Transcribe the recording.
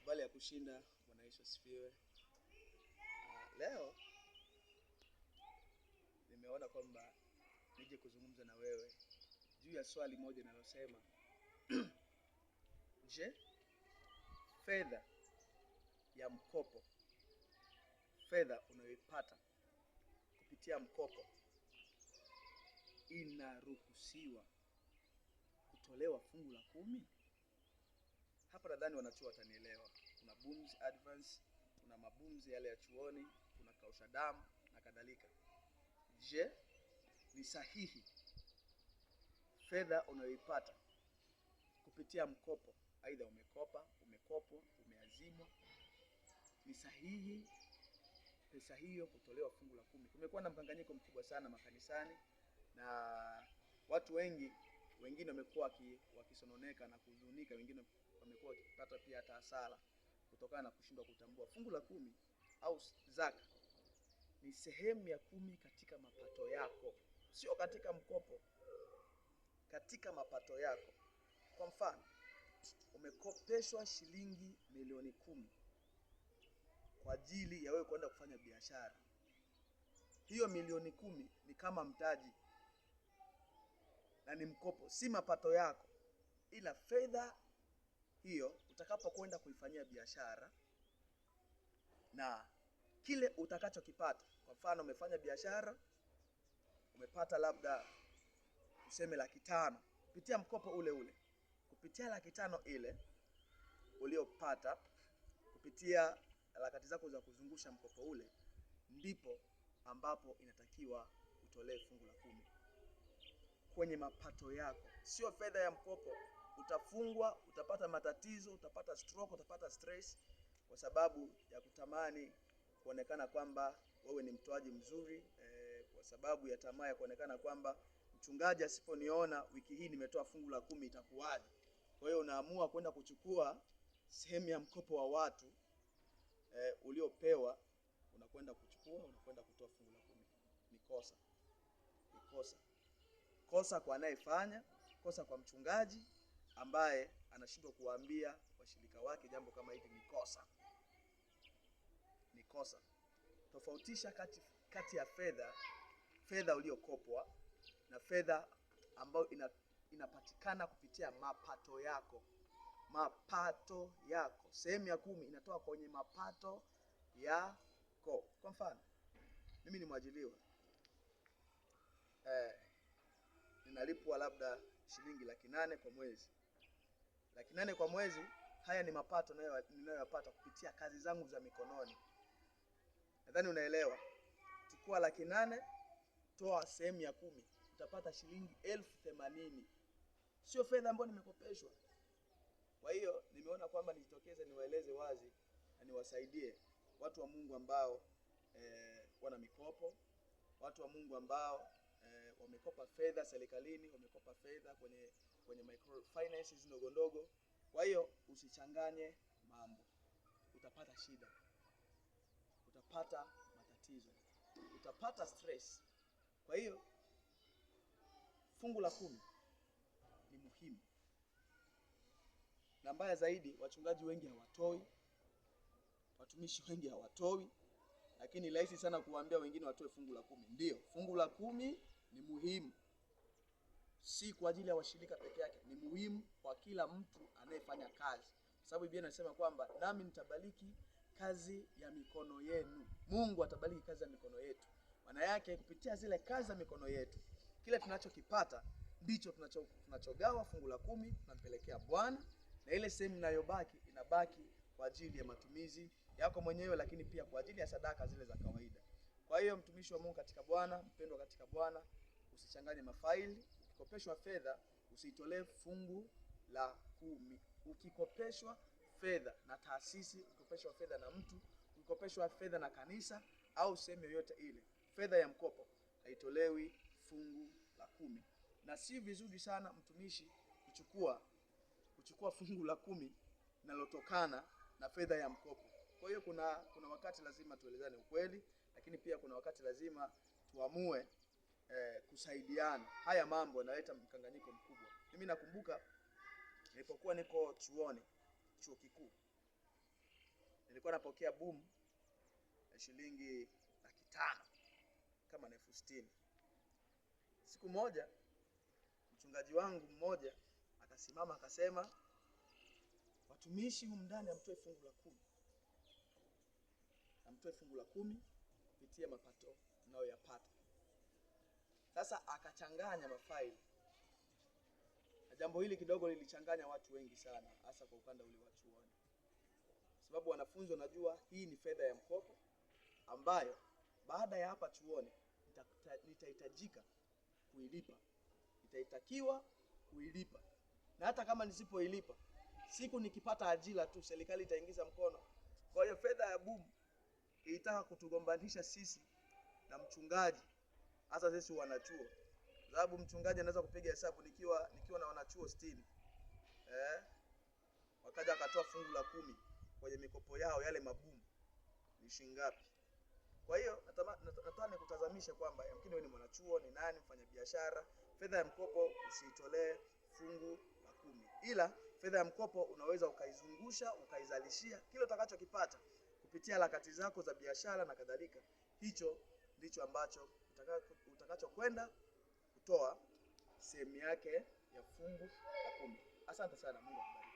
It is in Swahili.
Habari ya kushinda. Bwana Yesu asifiwe. Leo nimeona kwamba nije kuzungumza na wewe juu ya swali moja linalosema je, fedha ya mkopo, fedha unayoipata kupitia mkopo inaruhusiwa kutolewa fungu la 10? Hapa nadhani wanachuo watanielewa. Kuna booms advance, kuna mabooms yale ya chuoni, kuna kausha damu na kadhalika. Je, ni sahihi fedha unayoipata kupitia mkopo, aidha umekopwa, umeazimwa, ni sahihi pesa hiyo kutolewa fungu la 10? Kumekuwa na mkanganyiko mkubwa sana makanisani, na watu wengine wamekuwa wakisononeka na kuhuzunika, wengine wamekuwa wakipata pia hata hasara kutokana na kushindwa kutambua fungu la 10 au zaka ni sehemu ya 10 katika mapato yako, sio katika mkopo, katika mapato yako. Kwa mfano, umekopeshwa shilingi milioni 10 kwa ajili ya wewe kwenda kufanya biashara. Hiyo milioni 10 ni kama mtaji na ni mkopo, si mapato yako, ila fedha hiyo utakapokwenda kuifanyia biashara na kile utakachokipata. Kwa mfano, umefanya biashara, umepata labda tuseme 500,000 kupitia mkopo ule. Kupitia 500,000 ile uliopata kupitia harakati zako za kuzungusha mkopo ule, ndipo ambapo inatakiwa utolee fungu la 10 kwenye mapato yako. Sio fedha ya mkopo. Utafungwa, utapata matatizo, utapata stroke, utapata stress kwa sababu ya kutamani kuonekana kwamba wewe ni mtoaji mzuri, kwa sababu ya tamaa ya kuonekana kwamba mchungaji asiponiona wiki hii nimetoa fungu la 10 itakuwaje. Kwa hiyo unaamua kwenda kuchukua sehemu ya mkopo wa watu uliopewa, unakwenda kuchukua, unakwenda kutoa fungu la 10. Ni kosa. Ni kosa. Kosa kwa anayefanya, kosa kwa mchungaji ambaye anashindwa kuwaambia washirika wake jambo kama hili. Ni kosa. Ni kosa. Tofautisha kati ya fedha uliyokopwa na fedha ambayo inapatikana kupitia mapato yako. Mapato yako. Sehemu ya 10 inatoka kwenye mapato yako. Kwa mfano, mimi ni mwajiliwa. Ninalipwa labda shilingi 800,000 kwa mwezi. 800,000 kwa mwezi, haya ni mapato ninayoyapata kupitia kazi zangu za mikononi. Nadhani unaelewa. Chukua 800,000, toa sehemu ya 10, utapata shilingi 80,000. Sio fedha ambayo nimekopeshwa. Kwa hiyo nimeona kwamba nijitokeze niwaeleze wazi na niwasaidie watu wa Mungu ambao wana mikopo, watu wa Mungu ambao wamekopa fedha serikalini, wamekopa fedha kwenye microfinances ndogo. Kwa hiyo usichanganye mambo. Utapata shida. Utapata matatizo. Utapata stress. Kwa hiyo fungu la 10 ni muhimu. Na mbaya zaidi, wachungaji wengi hawatoi, watumishi wengi hawatoi, lakini rahisi sana kuwaambia wengine watoe fungu la 10. Ndio, fungu la 10 ni muhimu. Si kwa ajili ya washirika peke yake, ni muhimu kwa kila mtu anayefanya kazi. Kwa sababu Biblia inasema kwamba nami nitabariki kazi ya mikono yenu. Mungu atabariki kazi ya mikono yetu. Maana yake kupitia zile kazi za mikono yetu, kile tunachokipata ndicho tunachogawa fungu la 10 tunampelekea Bwana, na ile sehemu inayobaki inabaki kwa ajili ya matumizi yako mwenyewe, lakini pia kwa ajili ya sadaka zile za kawaida. Kwa hiyo mtumishi wa Mungu katika Bwana, mpendwa katika Bwana, usichanganye mafaili. Ukikopeshwa fedha, usiitolee fungu la 10. Ukikopeshwa fedha na taasisi, ukikopeshwa fedha na mtu, ukikopeshwa fedha na kanisa au sehemu yoyote ile, fedha ya mkopo haitolewi fungu la 10. Na si vizuri sana mtumishi kuchukua fungu la 10 linalotokana na fedha ya mkopo. Kwa hiyo kuna wakati lazima tuelezane ukweli, lakini pia kuna wakati lazima tuamue kusaidiana. Haya mambo yanaleta mkanganyiko mkubwa. Mimi nakumbuka nilipokuwa niko chuo kikuu, nilikuwa napokea boom ya shilingi 500,000 kama na 60,000. Siku moja mchungaji wangu mmoja akasimama akasema, watumishi humu ndani amtoe fungu la 10. Amtoe fungu la 10 kupitia mapato mnayoyapata. Sasa akachanganya mafaili. Na jambo hili kidogo lilichanganya watu wengi sana, hasa kwa ukanda ule wa chuoni. Sababu wanafunzi wanajua hii ni fedha ya mkopo ambayo baada ya hapa chuoni nitahitajika kuilipa. Nitahitakiwa kuilipa. Na hata kama nisipoilipa, siku nikipata ajira tu serikali itaingiza mkono. Kwa hiyo fedha ya boom ilitaka kutugombanisha sisi na mchungaji, hasa sisi wanachuo. Sababu mchungaji anaweza kupiga hesabu nikiwa na wanachuo 60. Wakaja akatoa fungu la 10 kwenye mikopo yao yale maboom. Ni shilingi ngapi? Kwa hiyo nataka kutazamisha kwamba yamkini wewe ni mwanachuo, ni nani, mfanya biashara, fedha ya mkopo usiitolee fungu la 10. Ila fedha ya mkopo unaweza ukaizungusha, ukaizalishia kile utakachokipata kupitia harakati zako za biashara na kadhalika. Hicho ndicho ambacho utakachokwenda kutoa sehemu yake ya fungu la 10. Asante sana, Mungu akubariki.